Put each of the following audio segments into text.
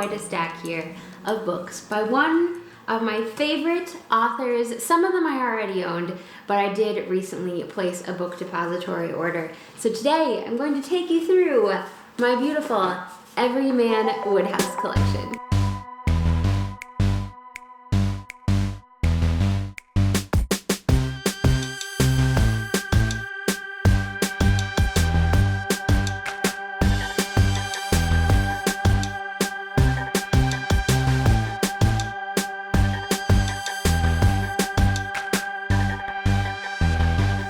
quite a stack here of books by one of my favorite authors. Some of them I already owned, but I did recently place a book depository order. So today I'm going to take you through my beautiful Everyman Wodehouse collection.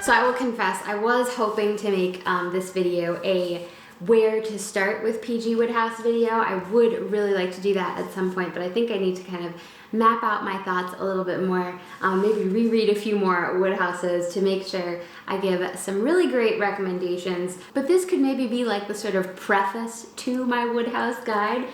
So I will confess, I was hoping to make this video a where to start with PG Wodehouse video. I would really like to do that at some point, but I think I need to kind of map out my thoughts a little bit more, maybe reread a few more Wodehouses to make sure I give some really great recommendations. But this could maybe be like the sort of preface to my Wodehouse guide,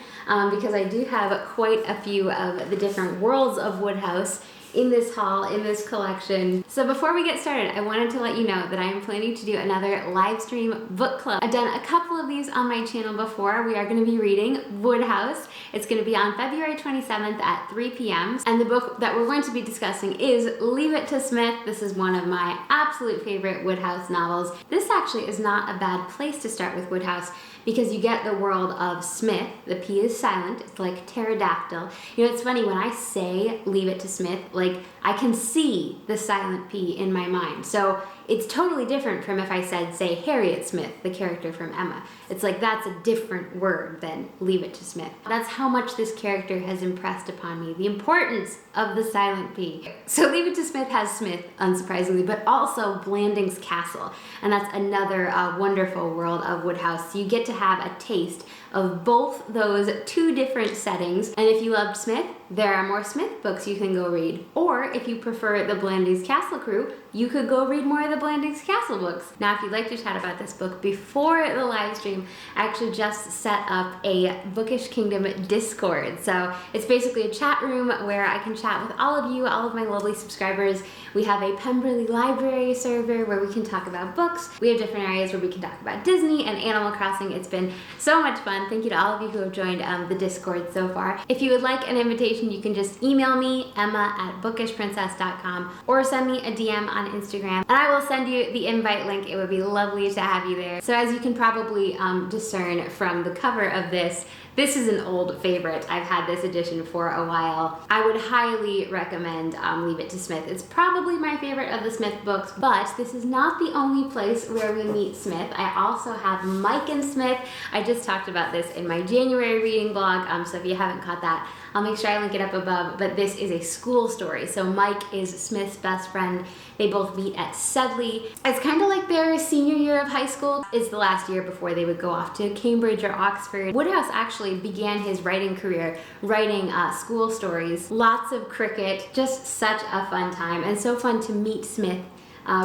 because I do have quite a few of the different worlds of Wodehouse in this haul, in this collection. So before we get started, I wanted to let you know that I am planning to do another live stream book club. I've done a couple of these on my channel before. We are going to be reading Wodehouse. It's going to be on February 27th at 3 p.m. And the book that we're going to be discussing is Leave It to Smith. This is one of my absolute favorite Wodehouse novels. This actually is not a bad place to start with Wodehouse, because you get the world of Smith. The P is silent. It's like pterodactyl. You know, it's funny, when I say Leave It to Smith, like, I can see the silent P in my mind. So it's totally different from if I said, say, Harriet Smith, the character from Emma. It's like, that's a different word than Leave It to Smith. That's how much this character has impressed upon me, the importance of the silent P. So Leave It to Smith has Smith, unsurprisingly, but also Blanding's Castle. And that's another wonderful world of Wodehouse. So you get to have a taste of both those two different settings. And if you loved Smith, there are more Smith books you can go read. Or if you prefer the Blanding's Castle crew, you could go read more of the Blanding's Castle books. Now, if you'd like to chat about this book before the live stream, I actually just set up a Bookish Kingdom Discord. So it's basically a chat room where I can chat with all of you, all of my lovely subscribers. We have a Pemberley Library server where we can talk about books. We have different areas where we can talk about Disney and Animal Crossing. It's been so much fun. Thank you to all of you who have joined the Discord so far. If you would like an invitation, you can just email me, emma@bookishprincess.com, or send me a DM on Instagram, and I will send you the invite link. It would be lovely to have you there. So as you can probably discern from the cover of this, this is an old favorite. I've had this edition for a while. I would highly recommend Leave It to Smith. It's probably my favorite of the Smith books, but this is not the only place where we meet Smith. I also have Mike and Smith. I just talked about this in my January reading blog, so if you haven't caught that, I'll make sure I link it up above, but this is a school story. So Mike is Smith's best friend. They both meet at Sedley. It's kind of like their senior year of high school. It's the last year before they would go off to Cambridge or Oxford. Wodehouse actually began his writing career writing school stories. Lots of cricket, just such a fun time, and so fun to meet Smith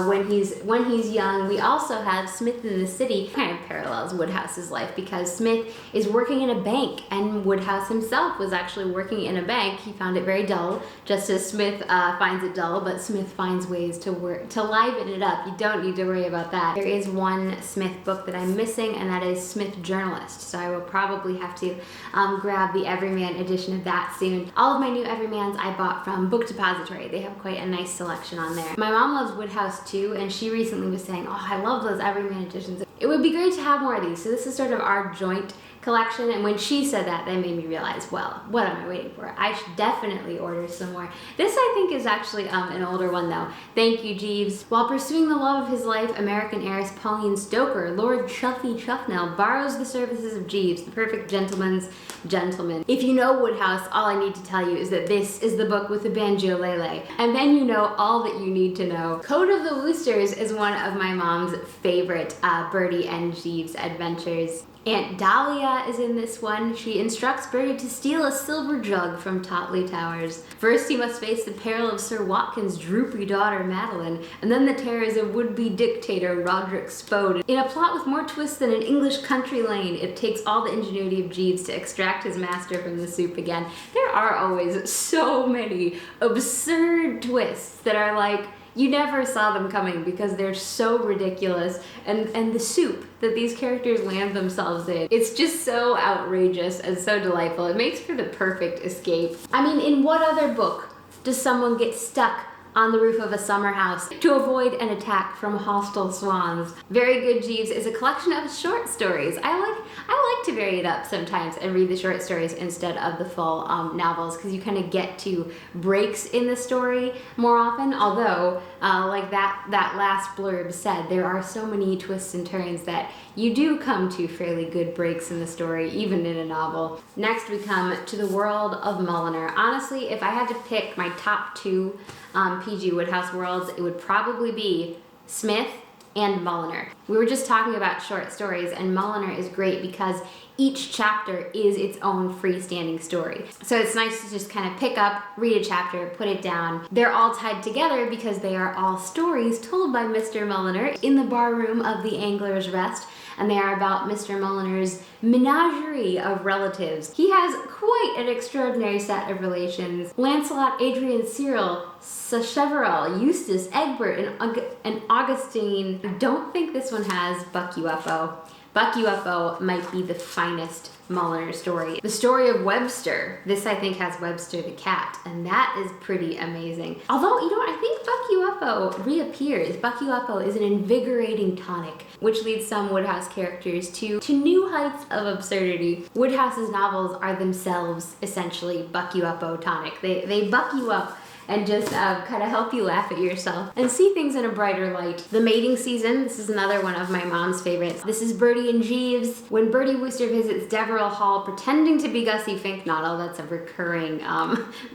when he's young. We also have Smith in the City. Kind of parallels Wodehouse's life, because Smith is working in a bank, and Wodehouse himself was actually working in a bank. He found it very dull, just as Smith finds it dull, but Smith finds ways to liven it up. You don't need to worry about that. There is one Smith book that I'm missing, and that is Smith Journalist, so I will probably have to grab the Everyman edition of that soon. All of my new Everymans I bought from Book Depository. They have quite a nice selection on there. My mom loves Wodehouse too, and she recently was saying, oh, I love those Everyman editions. It would be great to have more of these. So this is sort of our joint collection, and when she said that, that made me realize, well, what am I waiting for? I should definitely order some more. This, I think, is actually an older one, though. Thank you, Jeeves. While pursuing the love of his life, American heiress Pauline Stoker, Lord Chuffy Chuffnell, borrows the services of Jeeves, the perfect gentleman's gentleman. If you know Wodehouse, all I need to tell you is that this is the book with the banjo-lele, and then you know all that you need to know. Code of the Woosters is one of my mom's favorite Bertie and Jeeves adventures. Aunt Dahlia is in this one. She instructs Bertie to steal a silver jug from Totley Towers. First, he must face the peril of Sir Watkin's droopy daughter, Madeline, and then the terrors of would-be dictator Roderick Spode. In a plot with more twists than an English country lane, it takes all the ingenuity of Jeeves to extract his master from the soup again. There are always so many absurd twists that are like, you never saw them coming because they're so ridiculous. And the soup that these characters land themselves in, it's just so outrageous and so delightful. It makes for the perfect escape. I mean, in what other book does someone get stuck on the roof of a summer house to avoid an attack from hostile swans? Very Good Jeeves is a collection of short stories. I like to vary it up sometimes and read the short stories instead of the full novels, because you kind of get to breaks in the story more often. Although, like that last blurb said, there are so many twists and turns that you do come to fairly good breaks in the story, even in a novel. Next, we come to the world of Mulliner. Honestly, if I had to pick my top two PG Wodehouse worlds, it would probably be Smith and Mulliner. We were just talking about short stories, and Mulliner is great because each chapter is its own freestanding story. So it's nice to just kind of pick up, read a chapter, put it down. They're all tied together because they are all stories told by Mr. Mulliner in the bar room of the Angler's Rest, and they are about Mr. Mulliner's menagerie of relatives. He has quite an extraordinary set of relations. Lancelot, Adrian, Cyril, Sacheverell, Eustace, Egbert, and Augustine. I don't think this one has Buck UFO. Buck UFO might be the finest Mulliner story. The story of Webster. This, I think, has Webster the cat, and that is pretty amazing. Although, you know what, I think Buck UFO reappears. Buck UFO is an invigorating tonic, which leads some Wodehouse characters to new heights of absurdity. Wodehouse's novels are themselves essentially Buck UFO tonic. They buck you up and just kind of help you laugh at yourself and see things in a brighter light. The Mating Season, this is another one of my mom's favorites. This is Bertie and Jeeves. When Bertie Wooster visits Deverell Hall pretending to be Gussie Finknottle, that's a recurring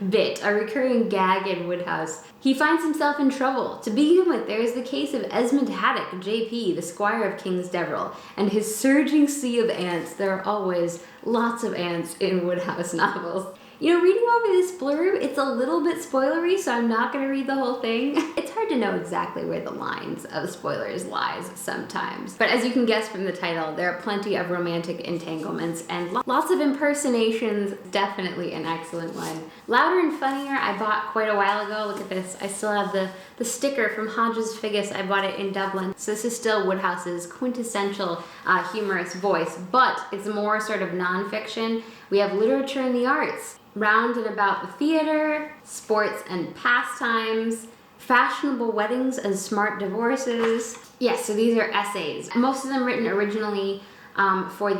bit, a recurring gag in Wodehouse. He finds himself in trouble. To begin with, there is the case of Esmond Haddock, JP, the squire of King's Deverell, and his surging sea of ants. There are always lots of ants in Wodehouse novels. You know, reading over this blurb, it's a little bit spoilery, so I'm not going to read the whole thing. It's hard to know exactly where the lines of spoilers lies sometimes. But as you can guess from the title, there are plenty of romantic entanglements and lots of impersonations. Definitely an excellent one. Louder and Funnier, I bought quite a while ago. Look at this. I still have the sticker from Hodges Figgis. I bought it in Dublin. So this is still Wodehouse's quintessential humorous voice, but it's more sort of nonfiction. We have literature and the arts, round and about the theater, sports and pastimes, fashionable weddings and smart divorces. Yes, so these are essays. Most of them written originally for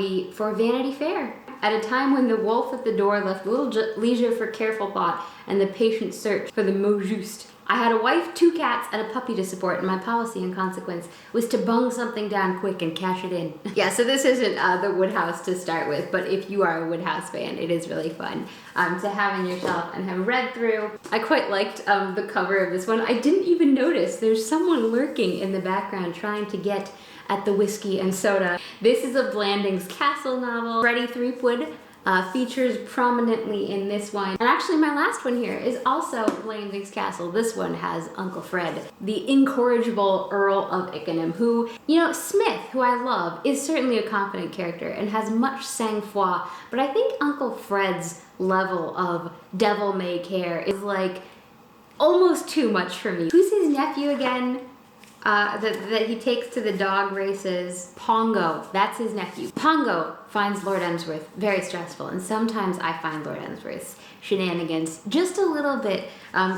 Vanity Fair. At a time when the wolf at the door left little leisure for careful thought and the patient search for the mot juste. I had a wife, 2 cats, and a puppy to support, and my policy in consequence was to bung something down quick and cash it in. Yeah, so this isn't the Wodehouse to start with, but if you are a Wodehouse fan, it is really fun to have in your shelf and have read through. I quite liked the cover of this one. I didn't even notice there's someone lurking in the background trying to get at the whiskey and soda. This is a Blandings Castle novel. Freddie Threepwood features prominently in this one. And actually my last one here is also Blandings Castle. This one has Uncle Fred, the incorrigible Earl of Ickenham, who, you know, Smith, who I love, is certainly a confident character and has much sang-froid, but I think Uncle Fred's level of devil-may-care is like almost too much for me. Who's his nephew again? That he takes to the dog races. Pongo, that's his nephew. Pongo finds Lord Emsworth very stressful, and sometimes I find Lord Emsworth's shenanigans just a little bit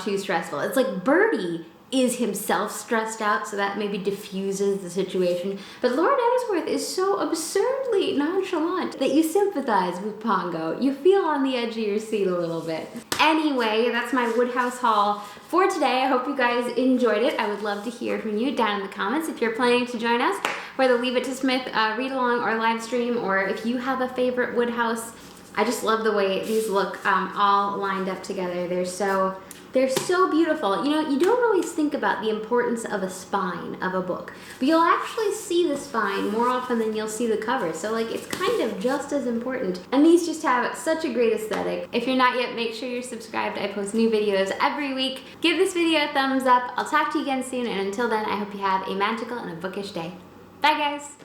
too stressful. It's like Bertie is himself stressed out, so that maybe diffuses the situation. But Lord Emsworth is so absurdly nonchalant that you sympathize with Pongo. You feel on the edge of your seat a little bit. Anyway, that's my Wodehouse haul for today. I hope you guys enjoyed it. I would love to hear from you down in the comments if you're planning to join us for the Leave It to Smith read along or live stream, or if you have a favorite Wodehouse. I just love the way these look all lined up together. They're so beautiful. You know, you don't always think about the importance of a spine of a book, but you'll actually see the spine more often than you'll see the cover. So like, it's kind of just as important. And these just have such a great aesthetic. If you're not yet, make sure you're subscribed. I post new videos every week. Give this video a thumbs up. I'll talk to you again soon. And until then, I hope you have a magical and a bookish day. Bye guys.